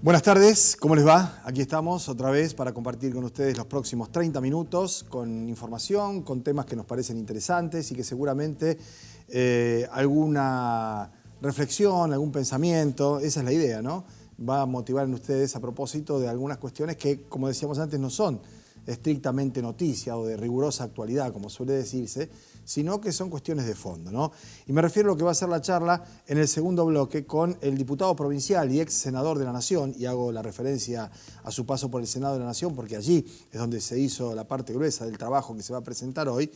Buenas tardes, ¿cómo les va? Aquí estamos otra vez para compartir con ustedes los próximos 30 minutos con información, con temas que nos parecen interesantes y que seguramente alguna reflexión, algún pensamiento, esa es la idea, ¿no? Va a motivar en ustedes a propósito de algunas cuestiones que, como decíamos antes, no son estrictamente noticia o de rigurosa actualidad, como suele decirse, sino que son cuestiones de fondo, ¿no? Y me refiero a lo que va a ser la charla en el segundo bloque con el diputado provincial y ex senador de la Nación, y hago la referencia a su paso por el Senado de la Nación, porque allí es donde se hizo la parte gruesa del trabajo que se va a presentar hoy,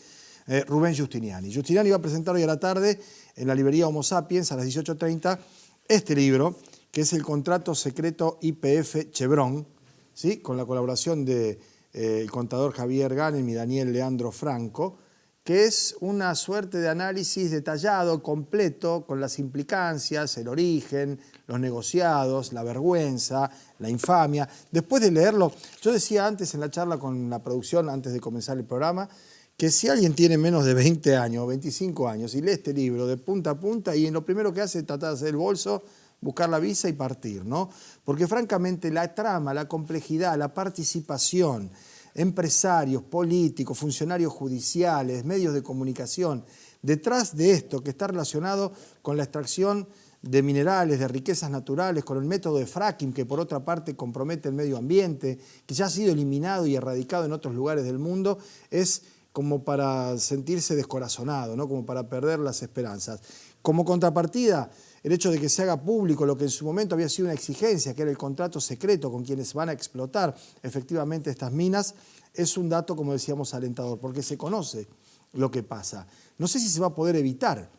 Rubén Giustiniani. Giustiniani va a presentar hoy a la tarde en la librería Homo Sapiens a las 18:30 este libro, que es el contrato secreto YPF Chevron, ¿sí? Con la colaboración de el contador Javier Ganem y Daniel Leandro Franco, que es una suerte de análisis detallado, completo, con las implicancias, el origen, los negociados, la vergüenza, la infamia. Después de leerlo, yo decía antes en la charla con la producción, antes de comenzar el programa, que si alguien tiene menos de 20 años o 25 años y lee este libro de punta a punta y en lo primero que hace es tratar de hacer el bolso, buscar la visa y partir, ¿no? Porque francamente la trama, la complejidad, la participación, empresarios, políticos, funcionarios judiciales, medios de comunicación, detrás de esto que está relacionado con la extracción de minerales, de riquezas naturales, con el método de fracking que por otra parte compromete el medio ambiente, que ya ha sido eliminado y erradicado en otros lugares del mundo, es como para sentirse descorazonado, ¿no? Como para perder las esperanzas. Como contrapartida, el hecho de que se haga público lo que en su momento había sido una exigencia, que era el contrato secreto con quienes van a explotar efectivamente estas minas, es un dato, como decíamos, alentador, porque se conoce lo que pasa. No sé si se va a poder evitar,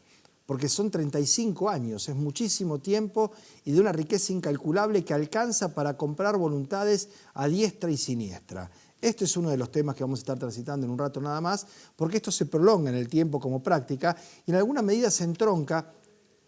porque son 35 años, es muchísimo tiempo y de una riqueza incalculable que alcanza para comprar voluntades a diestra y siniestra. Este es uno de los temas que vamos a estar transitando en un rato nada más, porque esto se prolonga en el tiempo como práctica y en alguna medida se entronca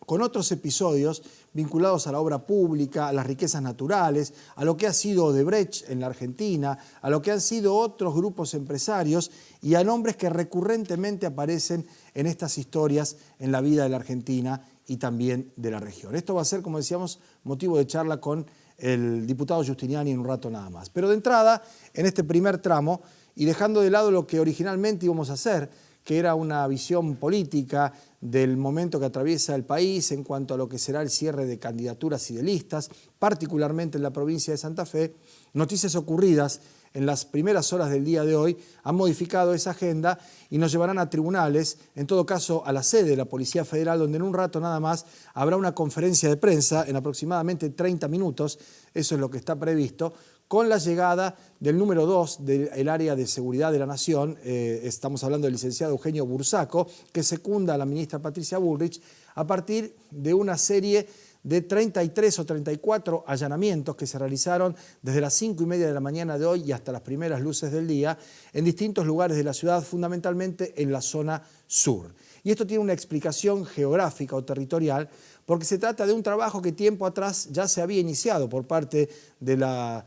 con otros episodios vinculados a la obra pública, a las riquezas naturales, a lo que ha sido Odebrecht en la Argentina, a lo que han sido otros grupos empresarios y a nombres que recurrentemente aparecen en estas historias en la vida de la Argentina y también de la región. Esto va a ser, como decíamos, motivo de charla con el diputado Giustiniani en un rato nada más. Pero de entrada, en este primer tramo, y dejando de lado lo que originalmente íbamos a hacer, que era una visión política del momento que atraviesa el país en cuanto a lo que será el cierre de candidaturas y de listas, particularmente en la provincia de Santa Fe, noticias ocurridas en las primeras horas del día de hoy han modificado esa agenda y nos llevarán a tribunales, en todo caso a la sede de la Policía Federal, donde en un rato nada más habrá una conferencia de prensa en aproximadamente 30 minutos, eso es lo que está previsto, con la llegada del número 2 del área de seguridad de la Nación, estamos hablando del licenciado Eugenio Bursaco, que secunda a la ministra Patricia Bullrich, a partir de una serie de 33 o 34 allanamientos que se realizaron desde las 5:30 de la mañana de hoy y hasta las primeras luces del día en distintos lugares de la ciudad, fundamentalmente en la zona sur. Y esto tiene una explicación geográfica o territorial porque se trata de un trabajo que tiempo atrás ya se había iniciado por parte de la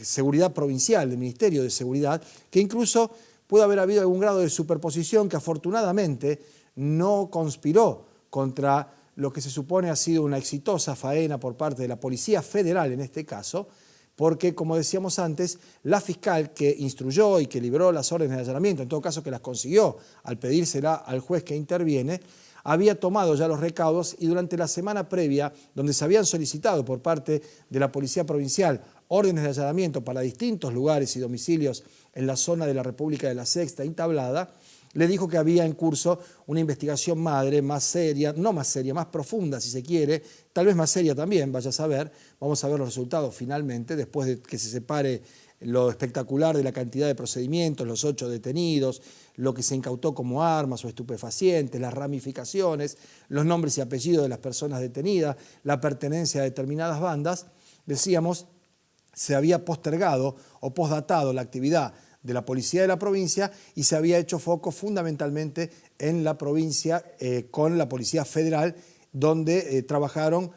Seguridad Provincial, del Ministerio de Seguridad, que incluso puede haber habido algún grado de superposición que afortunadamente no conspiró contra lo que se supone ha sido una exitosa faena por parte de la Policía Federal en este caso, porque, como decíamos antes, la fiscal que instruyó y que libró las órdenes de allanamiento, en todo caso que las consiguió al pedírsela al juez que interviene, había tomado ya los recaudos y durante la semana previa, donde se habían solicitado por parte de la Policía Provincial órdenes de allanamiento para distintos lugares y domicilios en la zona de la República de la Sexta Tablada, le dijo que había en curso una investigación madre más seria, no más seria, más profunda si se quiere, tal vez más seria también, vaya a saber, vamos a ver los resultados finalmente, después de que se separe lo espectacular de la cantidad de procedimientos, los 8 detenidos, lo que se incautó como armas o estupefacientes, las ramificaciones, los nombres y apellidos de las personas detenidas, la pertenencia a determinadas bandas, decíamos, se había postergado o posdatado la actividad de la policía de la provincia y se había hecho foco fundamentalmente en la provincia con la Policía Federal, donde trabajaron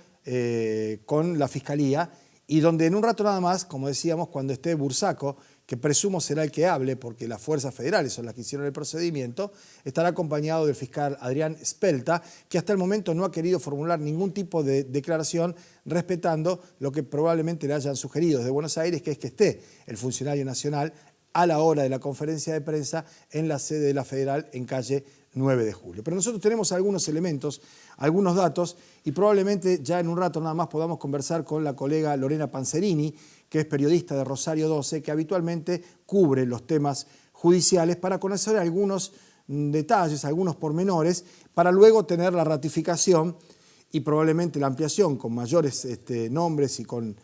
con la Fiscalía y donde en un rato nada más, como decíamos, cuando esté Bursaco, que presumo será el que hable, porque las fuerzas federales son las que hicieron el procedimiento, estará acompañado del fiscal Adrián Spelta, que hasta el momento no ha querido formular ningún tipo de declaración, respetando lo que probablemente le hayan sugerido desde Buenos Aires, que es que esté el funcionario nacional a la hora de la conferencia de prensa en la sede de la Federal en calle 9 de julio. Pero nosotros tenemos algunos elementos, algunos datos, y probablemente ya en un rato nada más podamos conversar con la colega Lorena Panzerini, que es periodista de Rosario 12, que habitualmente cubre los temas judiciales, para conocer algunos detalles, algunos pormenores, para luego tener la ratificación y probablemente la ampliación con mayores nombres y con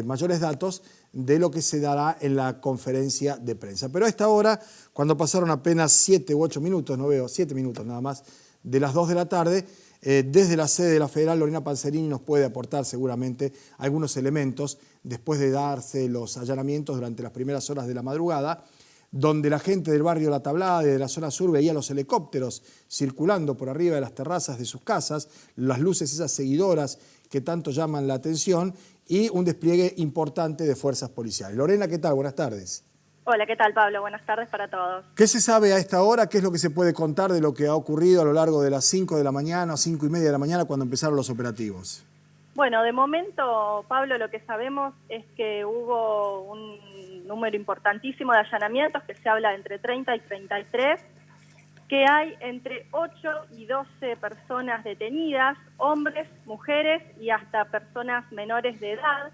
mayores datos de lo que se dará en la conferencia de prensa. Pero a esta hora, cuando pasaron apenas 7 u 8 minutos, no veo, 7 minutos nada más, de las 2 de la tarde, desde la sede de la Federal, Lorena Panzerini nos puede aportar seguramente algunos elementos después de darse los allanamientos durante las primeras horas de la madrugada, donde la gente del barrio La Tablada y de la zona sur veía los helicópteros circulando por arriba de las terrazas de sus casas, las luces esas seguidoras que tanto llaman la atención y un despliegue importante de fuerzas policiales. Lorena, ¿qué tal? Buenas tardes. Hola, ¿qué tal, Pablo? Buenas tardes para todos. ¿Qué se sabe a esta hora? ¿Qué es lo que se puede contar de lo que ha ocurrido a lo largo de las 5 de la mañana, 5 y media de la mañana, cuando empezaron los operativos? Bueno, de momento, Pablo, lo que sabemos es que hubo un número importantísimo de allanamientos, que se habla de entre 30 y 33, que hay entre 8 y 12 personas detenidas, hombres, mujeres y hasta personas menores de edad.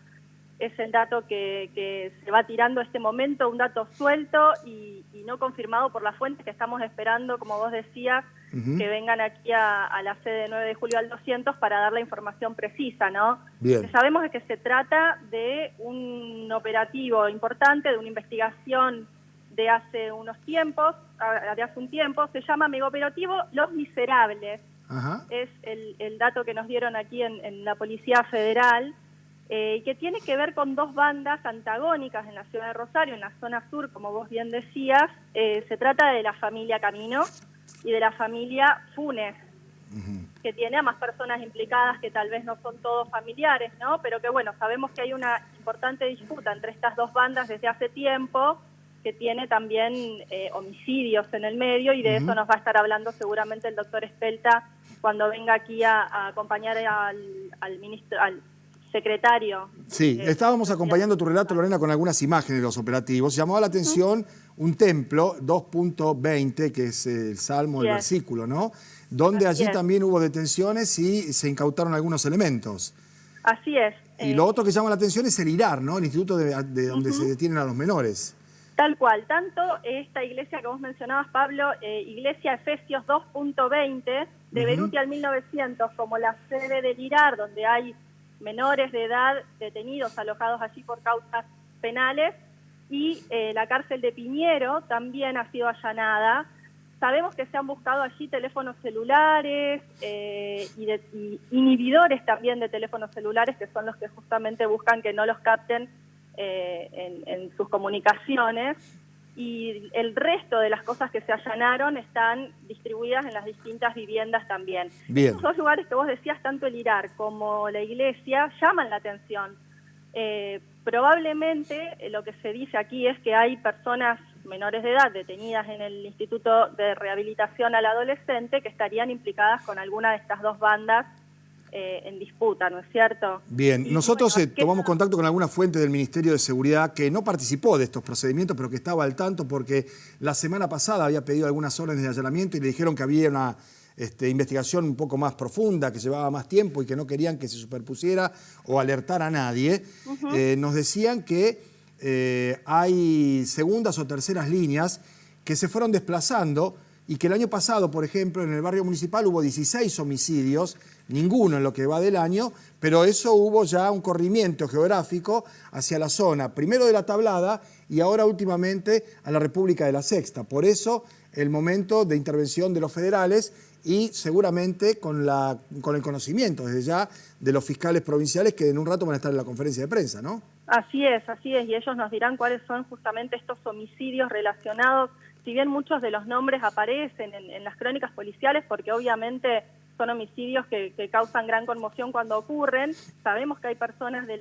Es el dato que se va tirando este momento, un dato suelto y no confirmado por las fuentes que estamos esperando, como vos decías, que vengan aquí a la sede de 9 de julio al 200 para dar la información precisa, ¿no? Bien. Lo que sabemos es que se trata de un operativo importante, de una investigación de hace un tiempo, se llama megaoperativo Los Miserables. Ajá. Es el dato que nos dieron aquí en la Policía Federal, que tiene que ver con dos bandas antagónicas en la ciudad de Rosario, en la zona sur, como vos bien decías. Se trata de la familia Camino y de la familia Funes, que tiene a más personas implicadas que tal vez no son todos familiares, ¿no? Pero que bueno, sabemos que hay una importante disputa entre estas dos bandas desde hace tiempo, que tiene también homicidios en el medio, y de eso nos va a estar hablando seguramente el doctor Spelta cuando venga aquí a acompañar al ministro, al secretario. Sí, estábamos acompañando tu relato, Lorena, con algunas imágenes de los operativos. Llamaba la atención un templo, 2.20, que es el salmo, el versículo, ¿no? Donde allí también hubo detenciones y se incautaron algunos elementos. Así es. Y lo otro que llama la atención es el IRAR, ¿no? El instituto de donde se detienen a los menores. Tal cual. Tanto esta iglesia que vos mencionabas, Pablo, Iglesia Efesios 2.20, de Beruti al 1900, como la sede del IRAR, donde hay menores de edad detenidos, alojados allí por causas penales, y la cárcel de Piñero también ha sido allanada. Sabemos que se han buscado allí teléfonos celulares y inhibidores también de teléfonos celulares, que son los que justamente buscan que no los capten en sus comunicaciones, y el resto de las cosas que se allanaron están distribuidas en las distintas viviendas también. Bien. Estos dos lugares que vos decías, tanto el IRAR como la iglesia, llaman la atención. Probablemente lo que se dice aquí es que hay personas menores de edad detenidas en el Instituto de Rehabilitación al Adolescente que estarían implicadas con alguna de estas dos bandas en disputa, ¿no es cierto? Bien, y nosotros bueno, tomamos contacto con alguna fuente del Ministerio de Seguridad que no participó de estos procedimientos, pero que estaba al tanto porque la semana pasada había pedido algunas órdenes de allanamiento y le dijeron que había una investigación un poco más profunda, que llevaba más tiempo y que no querían que se superpusiera o alertar a nadie. Nos decían que hay segundas o terceras líneas que se fueron desplazando y que el año pasado, por ejemplo, en el barrio municipal hubo 16 homicidios, ninguno en lo que va del año, pero eso hubo ya un corrimiento geográfico hacia la zona, primero de La Tablada y ahora últimamente a la República de la Sexta. Por eso el momento de intervención de los federales y seguramente con el conocimiento desde ya de los fiscales provinciales que en un rato van a estar en la conferencia de prensa, ¿no? Así es, y ellos nos dirán cuáles son justamente estos homicidios relacionados, si bien muchos de los nombres aparecen en las crónicas policiales, porque obviamente son homicidios que causan gran conmoción cuando ocurren. Sabemos que hay personas de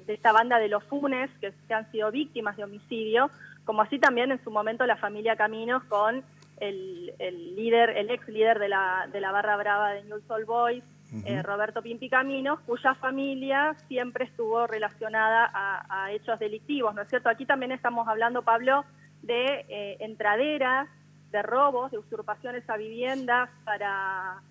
esta banda de los Funes que han sido víctimas de homicidio, como así también en su momento la familia Caminos con el ex líder de la barra brava de Newell's Old Boys, Roberto Pimpi Caminos, cuya familia siempre estuvo relacionada a hechos delictivos, ¿no es cierto? Aquí también estamos hablando, Pablo, de entraderas, de robos, de usurpaciones a viviendas para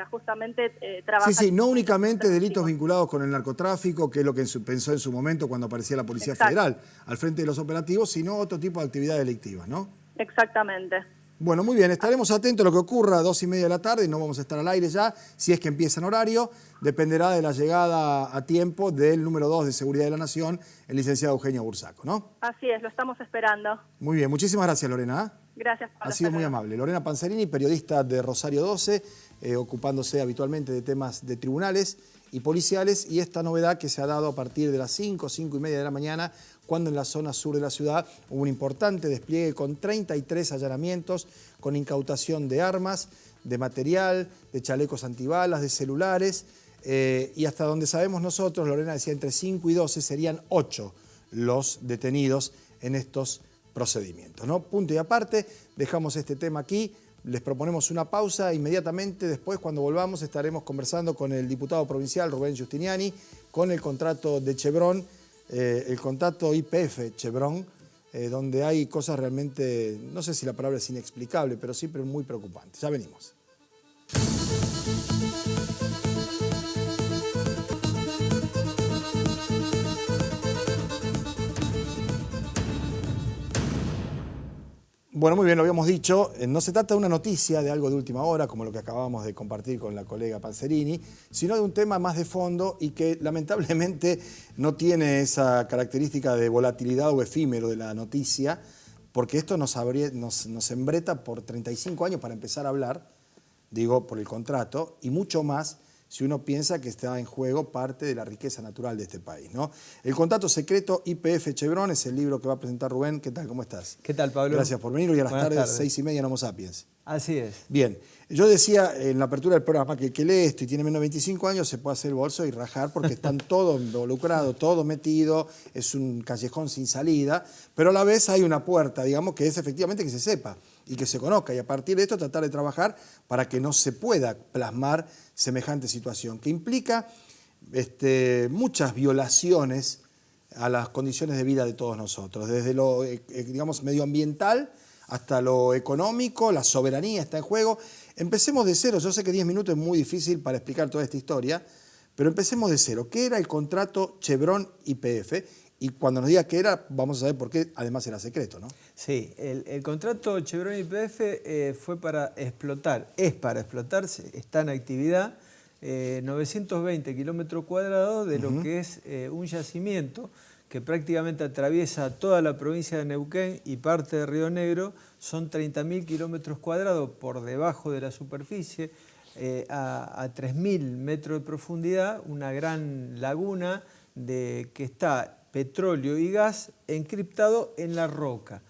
justamente trabajar. Sí, no únicamente delitos vinculados con el narcotráfico, que es lo que pensó en su momento cuando aparecía la Policía Federal al frente de los operativos, sino otro tipo de actividades delictivas, ¿no? Exactamente. Bueno, muy bien, estaremos atentos a lo que ocurra a 2:30 de la tarde y no vamos a estar al aire ya, si es que empieza en horario, dependerá de la llegada a tiempo del número 2 de Seguridad de la Nación, el licenciado Eugenio Bursaco, ¿no? Así es, lo estamos esperando. Muy bien, muchísimas gracias, Lorena. Gracias, Pablo. Ha sido muy amable. Lorena Panzerini, periodista de Rosario 12, ocupándose habitualmente de temas de tribunales y policiales, y esta novedad que se ha dado a partir de las 5:30 de la mañana, cuando en la zona sur de la ciudad hubo un importante despliegue con 33 allanamientos, con incautación de armas, de material, de chalecos antibalas, de celulares, y hasta donde sabemos nosotros, Lorena decía, entre 5 y 12 serían 8 los detenidos en estos procedimientos, ¿no? Punto y aparte, dejamos este tema aquí, les proponemos una pausa, inmediatamente después, cuando volvamos, estaremos conversando con el diputado provincial Rubén Giustiniani, con el contrato de Chevron, el contrato YPF Chevron, donde hay cosas realmente, no sé si la palabra es inexplicable, pero siempre muy preocupantes. Ya venimos. Bueno, muy bien, lo habíamos dicho, no se trata de una noticia, de algo de última hora, como lo que acabamos de compartir con la colega Panzerini, sino de un tema más de fondo y que lamentablemente no tiene esa característica de volatilidad o efímero de la noticia, porque esto nos embreta por 35 años para empezar a hablar, digo, por el contrato, y mucho más si uno piensa que está en juego parte de la riqueza natural de este país, ¿no? El contrato secreto YPF Chevron es el libro que va a presentar Rubén. ¿Qué tal? ¿Cómo estás? ¿Qué tal, Pablo? Gracias por venir. Hoy a las Buenas tardes, tardes. 6:30 en Homo Sapiens. Así es. Bien, yo decía en la apertura del programa que el que lee esto y tiene menos de 25 años se puede hacer el bolso y rajar porque están todos involucrados, todo metido, es un callejón sin salida, pero a la vez hay una puerta, digamos, que es efectivamente que se sepa y que se conozca, y a partir de esto tratar de trabajar para que no se pueda plasmar semejante situación, que implica muchas violaciones a las condiciones de vida de todos nosotros, desde lo digamos, medioambiental hasta lo económico, la soberanía está en juego. Empecemos de cero, yo sé que 10 minutos es muy difícil para explicar toda esta historia, pero empecemos de cero. ¿Qué era el contrato Chevron YPF? Y cuando nos diga qué era, vamos a saber por qué además era secreto, ¿no? Sí, el contrato Chevron YPF fue para explotar, es para explotarse, está en actividad, 920 kilómetros cuadrados de lo que es un yacimiento que prácticamente atraviesa toda la provincia de Neuquén y parte de Río Negro. Son 30.000 kilómetros cuadrados por debajo de la superficie, a 3.000 metros de profundidad, una gran laguna que está petróleo y gas encriptado en la roca.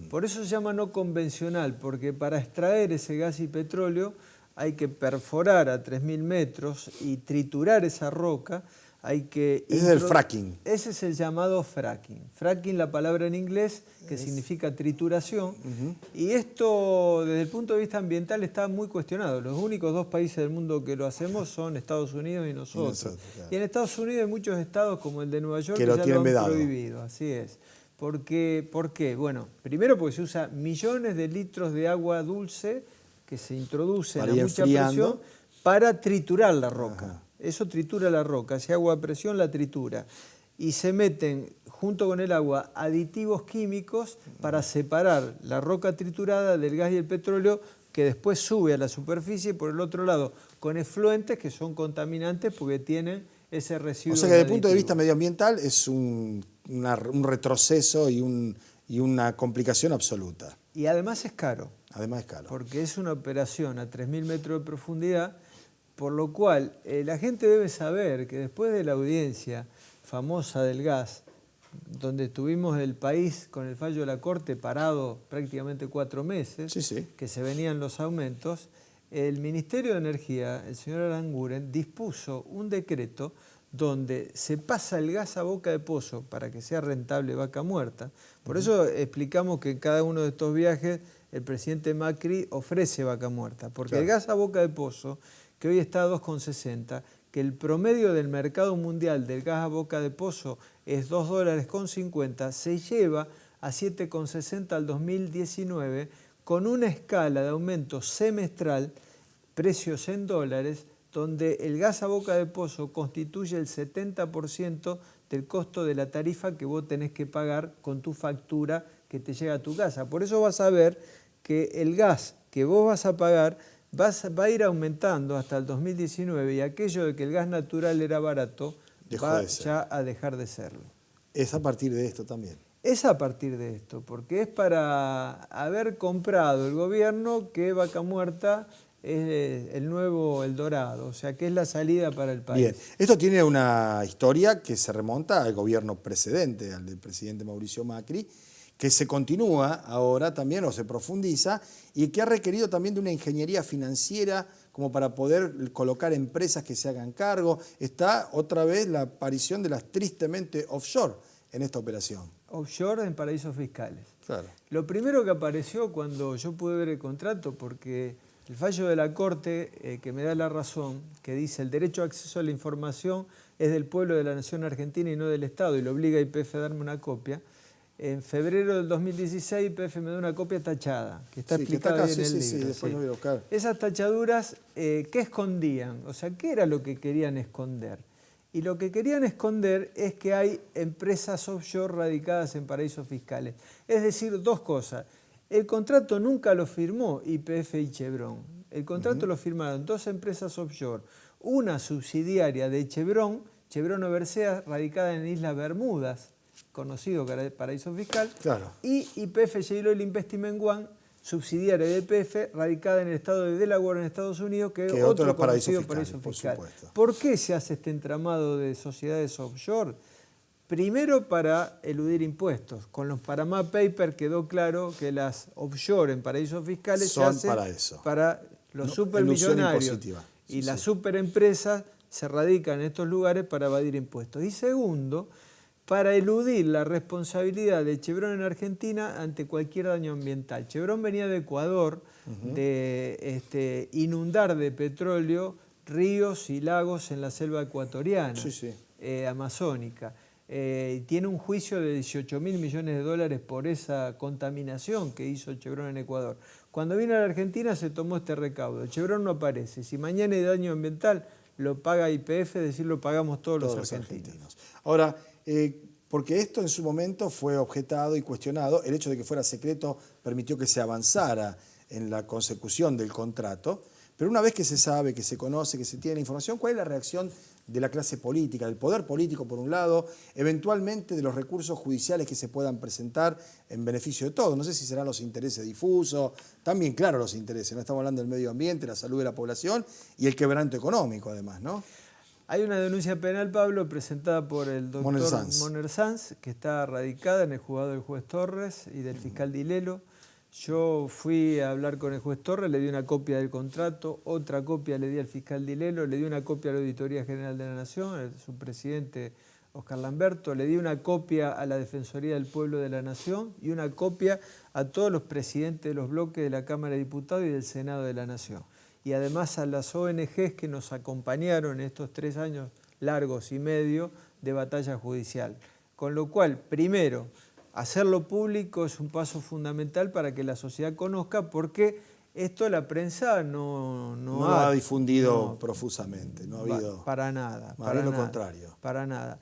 Por eso se llama no convencional, porque para extraer ese gas y petróleo hay que perforar a 3.000 metros y triturar esa roca. Ese es el fracking. Ese es el llamado fracking. Fracking, la palabra en inglés, que significa trituración. Y esto, desde el punto de vista ambiental, está muy cuestionado. Los únicos 2 países del mundo que lo hacemos son Estados Unidos y nosotros. Claro. Y en Estados Unidos hay muchos estados, como el de Nueva York, que ya lo han prohibido. Así es. ¿Por qué? Bueno, primero porque se usa millones de litros de agua dulce que se introducen a mucha presión para triturar la roca. Ajá. Eso tritura la roca, ese agua a presión la tritura. Y se meten, junto con el agua, aditivos químicos para separar la roca triturada del gas y el petróleo, que después sube a la superficie, por el otro lado, con efluentes que son contaminantes porque tienen ese residuo. O sea que desde el punto de vista medioambiental es un retroceso y una complicación absoluta. Y además es caro. Además es caro. Porque es una operación a 3.000 metros de profundidad. Por lo cual, la gente debe saber que después de la audiencia famosa del gas, donde tuvimos el país con el fallo de la Corte parado prácticamente 4 meses, que se venían los aumentos, el Ministerio de Energía, el señor Aranguren, dispuso un decreto donde se pasa el gas a boca de pozo para que sea rentable Vaca Muerta. Por eso explicamos que en cada uno de estos viajes el presidente Macri ofrece Vaca Muerta, porque claro, el gas a boca de pozo, que hoy está a 2,60, que el promedio del mercado mundial del gas a boca de pozo es $2,50, se lleva a 7,60 al 2019 con una escala de aumento semestral, precios en dólares, donde el gas a boca de pozo constituye el 70% del costo de la tarifa que vos tenés que pagar con tu factura que te llega a tu casa. Por eso vas a ver que el gas que vos vas a pagar va a ir aumentando hasta el 2019 y aquello de que el gas natural era barato va ya a dejar de serlo. Es a partir de esto también. Es a partir de esto, porque es para haber comprado el gobierno que Vaca Muerta es el nuevo El Dorado, o sea que es la salida para el país. Bien, esto tiene una historia que se remonta al gobierno precedente, al del presidente Mauricio Macri, que se continúa ahora también o se profundiza y que ha requerido también de una ingeniería financiera como para poder colocar empresas que se hagan cargo. Está otra vez la aparición de las tristemente offshore en esta operación. Offshore en paraísos fiscales. Claro. Lo primero que apareció cuando yo pude ver el contrato, porque el fallo de la Corte que me da la razón, que dice el derecho a acceso a la información es del pueblo de la nación argentina y no del Estado, y le obliga a YPF a darme una copia. En febrero del 2016 YPF me da una copia tachada, que está explicada bien en el libro. Sí, después lo voy a buscar. Esas tachaduras, ¿qué escondían? O sea, ¿qué era lo que querían esconder? Y lo que querían esconder es que hay empresas offshore radicadas en paraísos fiscales. Es decir, dos cosas. El contrato nunca lo firmó YPF y Chevron. El contrato lo firmaron dos empresas offshore. Una subsidiaria de Chevron, Chevron Overseas, radicada en Islas Bermudas, conocido paraíso fiscal, claro, y YPF Shale Oil Investment One, subsidiaria de YPF, radicada en el estado de Delaware, en Estados Unidos, que es otro conocido paraíso fiscal. ¿Por qué se hace este entramado de sociedades offshore? Primero, para eludir impuestos. Con los Panama Papers quedó claro que las offshore en paraísos fiscales son se hacen para los supermillonarios. Y las superempresas se radican en estos lugares para evadir impuestos. Y segundo, para eludir la responsabilidad de Chevron en Argentina ante cualquier daño ambiental. Chevron venía de Ecuador de inundar de petróleo ríos y lagos en la selva ecuatoriana, amazónica. Tiene un juicio de $18.000 millones por esa contaminación que hizo Chevron en Ecuador. Cuando vino a la Argentina se tomó este recaudo. Chevron no aparece. Si mañana hay daño ambiental, lo paga YPF, es decir, lo pagamos todos los argentinos. Ahora, porque esto en su momento fue objetado y cuestionado, el hecho de que fuera secreto permitió que se avanzara en la consecución del contrato, pero una vez que se sabe, que se conoce, que se tiene la información, ¿cuál es la reacción de la clase política, del poder político por un lado, eventualmente de los recursos judiciales que se puedan presentar en beneficio de todos? No sé si serán los intereses difusos, también claro los intereses, ¿no? Estamos hablando del medio ambiente, la salud de la población y el quebranto económico además, ¿no? Hay una denuncia penal, Pablo, presentada por el doctor Moner Sanz, que está radicada en el juzgado del juez Torres y del fiscal Dilelo. Yo fui a hablar con el juez Torres, le di una copia del contrato, otra copia le di al fiscal Dilelo, le di una copia a la Auditoría General de la Nación, su presidente Oscar Lamberto, le di una copia a la Defensoría del Pueblo de la Nación y una copia a todos los presidentes de los bloques de la Cámara de Diputados y del Senado de la Nación. Y además a las ONGs que nos acompañaron en estos 3 años largos y medio de batalla judicial. Con lo cual, primero, hacerlo público es un paso fundamental para que la sociedad conozca, porque esto la prensa no ha difundido profusamente, no ha habido... Para nada. Para lo contrario. Para nada.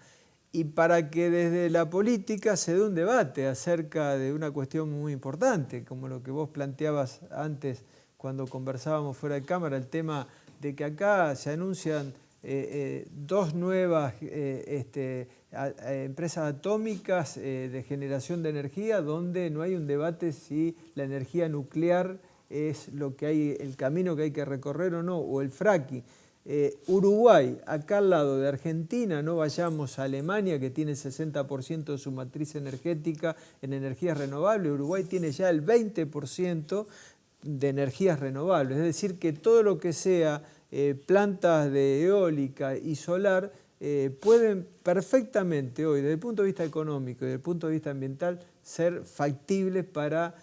Y para que desde la política se dé un debate acerca de una cuestión muy importante, como lo que vos planteabas antes, cuando conversábamos fuera de cámara, el tema de que acá se anuncian 2 nuevas empresas atómicas de generación de energía, donde no hay un debate si la energía nuclear es lo que hay, el camino que hay que recorrer o no, o el fracking. Uruguay, acá al lado de Argentina, no vayamos a Alemania, que tiene el 60% de su matriz energética en energías renovables. Uruguay tiene ya el 20%. de energías renovables, es decir, que todo lo que sea plantas de eólica y solar pueden perfectamente hoy, desde el punto de vista económico y desde el punto de vista ambiental, ser factibles para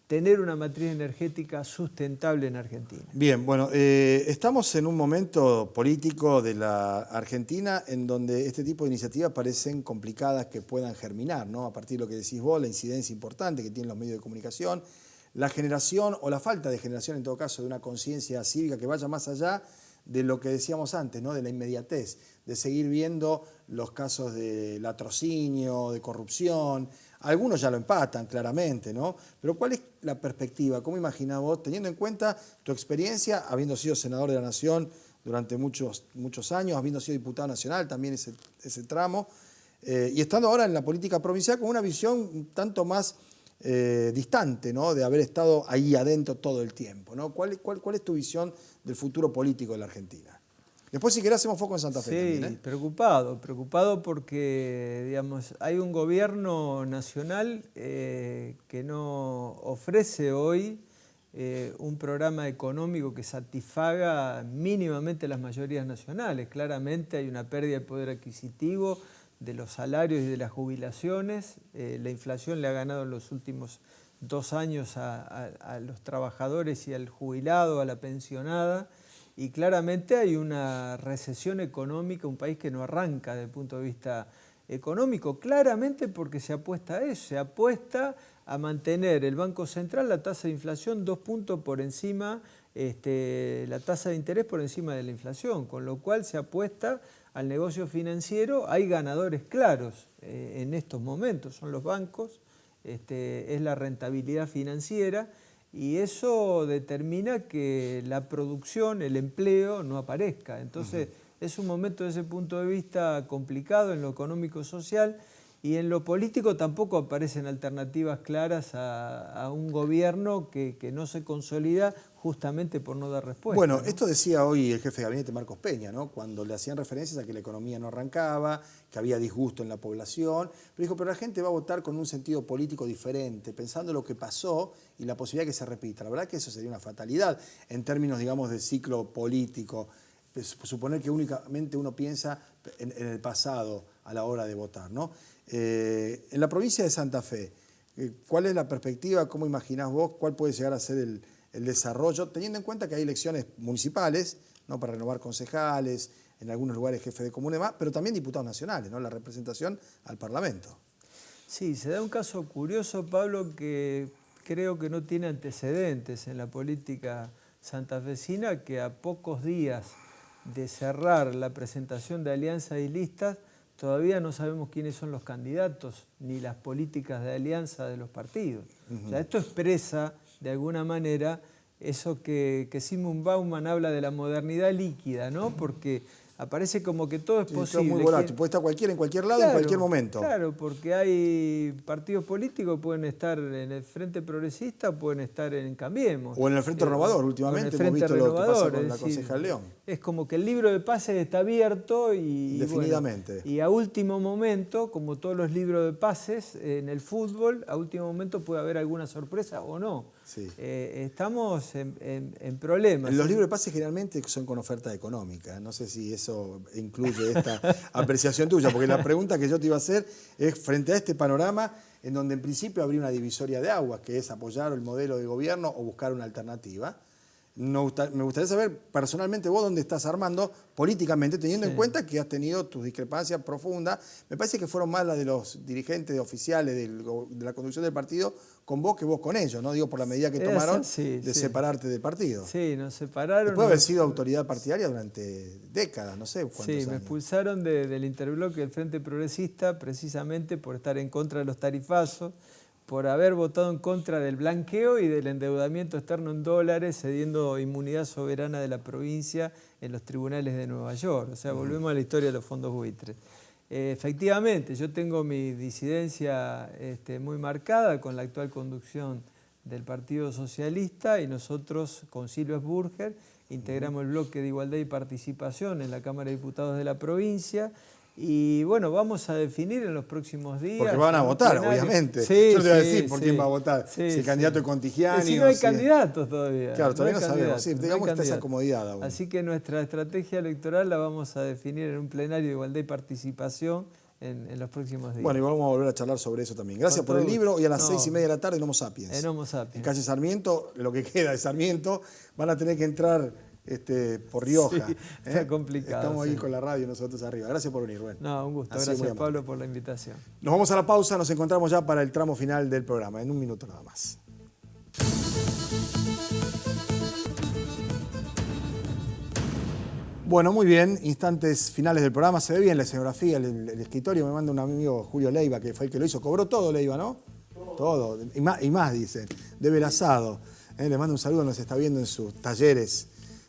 tener una matriz energética sustentable en Argentina. Bien, bueno, estamos en un momento político de la Argentina en donde este tipo de iniciativas parecen complicadas que puedan germinar, ¿no? A partir de lo que decís vos, la incidencia importante que tienen los medios de comunicación, la generación o la falta de generación, en todo caso, de una conciencia cívica que vaya más allá de lo que decíamos antes, ¿no? De la inmediatez, de seguir viendo los casos de latrocinio, de corrupción. Algunos ya lo empatan, claramente, ¿no? Pero ¿cuál es la perspectiva? ¿Cómo imaginás vos, teniendo en cuenta tu experiencia, habiendo sido senador de la Nación durante muchos años, habiendo sido diputado nacional, también ese tramo, y estando ahora en la política provincial con una visión un tanto más distante, ¿no? De haber estado ahí adentro todo el tiempo, ¿no? ¿Cuál es tu visión del futuro político de la Argentina? Después, si querés, hacemos foco en Santa Fe también, Sí, preocupado porque, digamos, hay un gobierno nacional que no ofrece hoy un programa económico que satisfaga mínimamente las mayorías nacionales. Claramente hay una pérdida de poder adquisitivo de los salarios y de las jubilaciones. La inflación le ha ganado en los últimos 2 años a los trabajadores y al jubilado, a la pensionada. Y claramente hay una recesión económica, un país que no arranca desde el punto de vista económico, claramente porque se apuesta a eso, se apuesta a mantener el Banco Central la tasa de inflación 2 puntos por encima, la tasa de interés por encima de la inflación, con lo cual se apuesta al negocio financiero. Hay ganadores claros en estos momentos, son los bancos, es la rentabilidad financiera. Y eso determina que la producción, el empleo no aparezca. Entonces es un momento desde ese punto de vista complicado en lo económico-social, y en lo político tampoco aparecen alternativas claras a un gobierno que no se consolida justamente por no dar respuesta. Bueno, ¿no? esto decía hoy el jefe de gabinete Marcos Peña, ¿no? Cuando le hacían referencias a que la economía no arrancaba, que había disgusto en la población, pero dijo, pero la gente va a votar con un sentido político diferente, pensando lo que pasó y la posibilidad de que se repita. La verdad que eso sería una fatalidad en términos, digamos, de ciclo político. Suponer que únicamente uno piensa en el pasado a la hora de votar, ¿no? En la provincia de Santa Fe, ¿cuál es la perspectiva? ¿Cómo imaginás vos? ¿Cuál puede llegar a ser el desarrollo? Teniendo en cuenta que hay elecciones municipales, ¿no? Para renovar concejales, en algunos lugares jefes de comuna y demás, pero también diputados nacionales, ¿no? La representación al Parlamento. Sí, se da un caso curioso, Pablo, que creo que no tiene antecedentes en la política santafesina, que a pocos días de cerrar la presentación de alianzas y listas, todavía no sabemos quiénes son los candidatos ni las políticas de alianza de los partidos. O sea, esto expresa, de alguna manera, eso que Zygmunt Bauman habla de la modernidad líquida, ¿no? Porque aparece como que todo es posible. Todo muy volátil, puede estar cualquiera en cualquier lado, claro, en cualquier momento. Claro, porque hay partidos políticos que pueden estar en el Frente Progresista, pueden estar en Cambiemos. O en el Frente Renovador, últimamente hemos visto lo que pasa con la concejal León. Es como que el libro de pases está abierto y, indefinidamente. Bueno, y a último momento, como todos los libros de pases en el fútbol, a último momento puede haber alguna sorpresa o no. Sí. Estamos en problemas. Los libros de pases generalmente son con oferta económica. No sé si eso incluye esta apreciación tuya, porque la pregunta que yo te iba a hacer es, frente a este panorama, en donde en principio habría una divisoria de aguas, que es apoyar el modelo de gobierno o buscar una alternativa. Me gustaría saber personalmente vos dónde estás armando políticamente, teniendo en cuenta que has tenido tus discrepancias profundas. Me parece que fueron más las de los dirigentes oficiales de la conducción del partido con vos que vos con ellos, ¿no? Digo, por la medida que tomaron de separarte del partido. Sí, nos separaron. Después de haber sido autoridad partidaria durante décadas, no sé cuántos años. Sí, me expulsaron del interbloque del Frente Progresista precisamente por estar en contra de los tarifazos, por haber votado en contra del blanqueo y del endeudamiento externo en dólares, cediendo inmunidad soberana de la provincia en los tribunales de Nueva York. O sea, volvemos a la historia de los fondos buitres. Efectivamente, yo tengo mi disidencia muy marcada con la actual conducción del Partido Socialista, y nosotros con Silvio Burger integramos el bloque de Igualdad y Participación en la Cámara de Diputados de la provincia. Y bueno, vamos a definir en los próximos días. Porque van a votar, obviamente. Sí, yo te voy a decir por quién va a votar. Sí, si el candidato es Contigiani. Si no hay candidatos todavía. Claro, todavía no sabemos. Sí, no digamos que está esa comodidad aún. Así que nuestra estrategia electoral la vamos a definir en un plenario de igualdad y participación en los próximos días. Bueno, y vamos a volver a charlar sobre eso también. Gracias por el libro. Y a las 6:30 de la tarde en Homo Sapiens. En Homo Sapiens. En calle Sarmiento, lo que queda de Sarmiento, van a tener que entrar por Rioja. Sí, está complicado. Estamos ahí con la radio nosotros arriba. Gracias por venir, Rubén. No, un gusto. Gracias, Pablo, por la invitación. Nos vamos a la pausa, nos encontramos ya para el tramo final del programa, en un minuto nada más. Bueno, muy bien, instantes finales del programa. Se ve bien la escenografía, el escritorio. Me manda un amigo, Julio Leiva, que fue el que lo hizo. Cobró todo, Leiva, ¿no? Todo. Y más, dicen. De Verazado. Le mando un saludo, nos está viendo en sus talleres,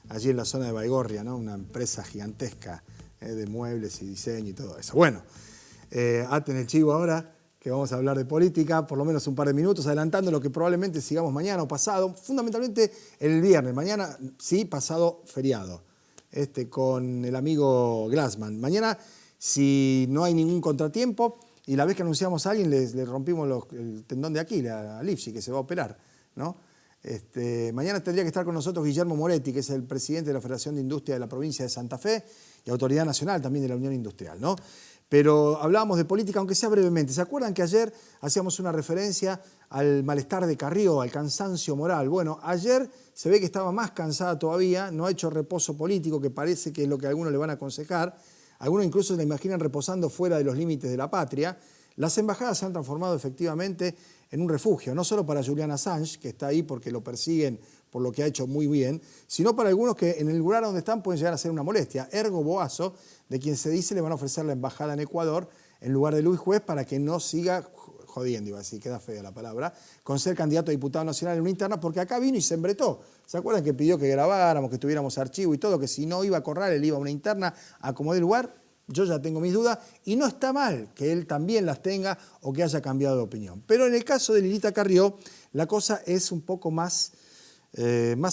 allí en la zona de Baigorria, ¿no? Una empresa gigantesca de muebles y diseño y todo eso. Bueno, aten el chivo ahora, que vamos a hablar de política, por lo menos un par de minutos, adelantando lo que probablemente sigamos mañana o pasado, fundamentalmente el viernes. Mañana, sí, pasado feriado. Con el amigo Glassman. Mañana, si no hay ningún contratiempo, y la vez que anunciamos a alguien, le rompimos el tendón de Aquiles a Lipsi, que se va a operar, ¿no? Mañana tendría que estar con nosotros Guillermo Moretti, que es el presidente de la Federación de Industria de la provincia de Santa Fe y autoridad nacional también de la Unión Industrial, ¿no? Pero hablábamos de política, aunque sea brevemente. ¿Se acuerdan que ayer hacíamos una referencia al malestar de Carrió, al cansancio moral? Bueno, ayer se ve que estaba más cansada todavía, no ha hecho reposo político, que parece que es lo que algunos le van a aconsejar. Algunos incluso la imaginan reposando fuera de los límites de la patria. Las embajadas se han transformado efectivamente en un refugio, no solo para Julian Assange, que está ahí porque lo persiguen por lo que ha hecho muy bien, sino para algunos que en el lugar donde están pueden llegar a ser una molestia. Ergo Boazo, de quien se dice le van a ofrecer la embajada en Ecuador en lugar de Luis Juez para que no siga jodiendo, iba a decir, queda fea la palabra, con ser candidato a diputado nacional en una interna, porque acá vino y se embretó. ¿Se acuerdan que pidió que grabáramos, que tuviéramos archivo y todo, que si no iba a correr, él iba a una interna a como de lugar? Yo ya tengo mis dudas y no está mal que él también las tenga o que haya cambiado de opinión. Pero en el caso de Lilita Carrió, la cosa es un poco más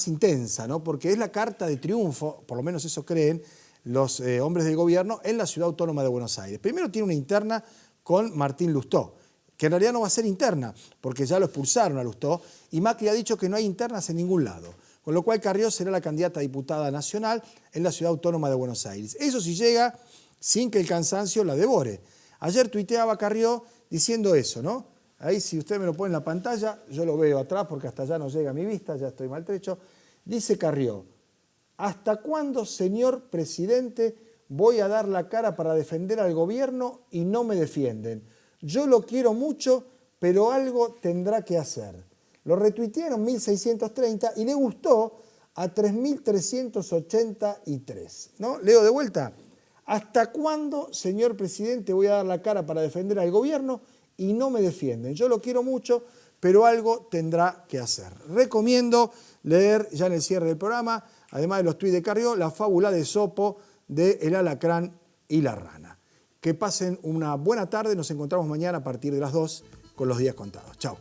intensa, ¿no? Porque es la carta de triunfo, por lo menos eso creen los hombres del gobierno, en la Ciudad Autónoma de Buenos Aires. Primero tiene una interna con Martín Lustó, que en realidad no va a ser interna, porque ya lo expulsaron a Lustó, y Macri ha dicho que no hay internas en ningún lado. Con lo cual Carrió será la candidata a diputada nacional en la Ciudad Autónoma de Buenos Aires. Eso sí llega sin que el cansancio la devore. Ayer tuiteaba Carrió diciendo eso, ¿no? Ahí si usted me lo pone en la pantalla, yo lo veo atrás porque hasta allá no llega a mi vista, ya estoy maltrecho. Dice Carrió: ¿hasta cuándo, señor presidente, voy a dar la cara para defender al gobierno y no me defienden? Yo lo quiero mucho, pero algo tendrá que hacer. Lo retuitearon 1.630 y le gustó a 3.383, ¿no? Leo de vuelta. ¿Hasta cuándo, señor presidente, voy a dar la cara para defender al gobierno y no me defienden? Yo lo quiero mucho, pero algo tendrá que hacer. Recomiendo leer, ya en el cierre del programa, además de los tuits de Carrió, la fábula de Sopo de El alacrán y la rana. Que pasen una buena tarde, nos encontramos mañana a partir de las 2 con los días contados. Chao.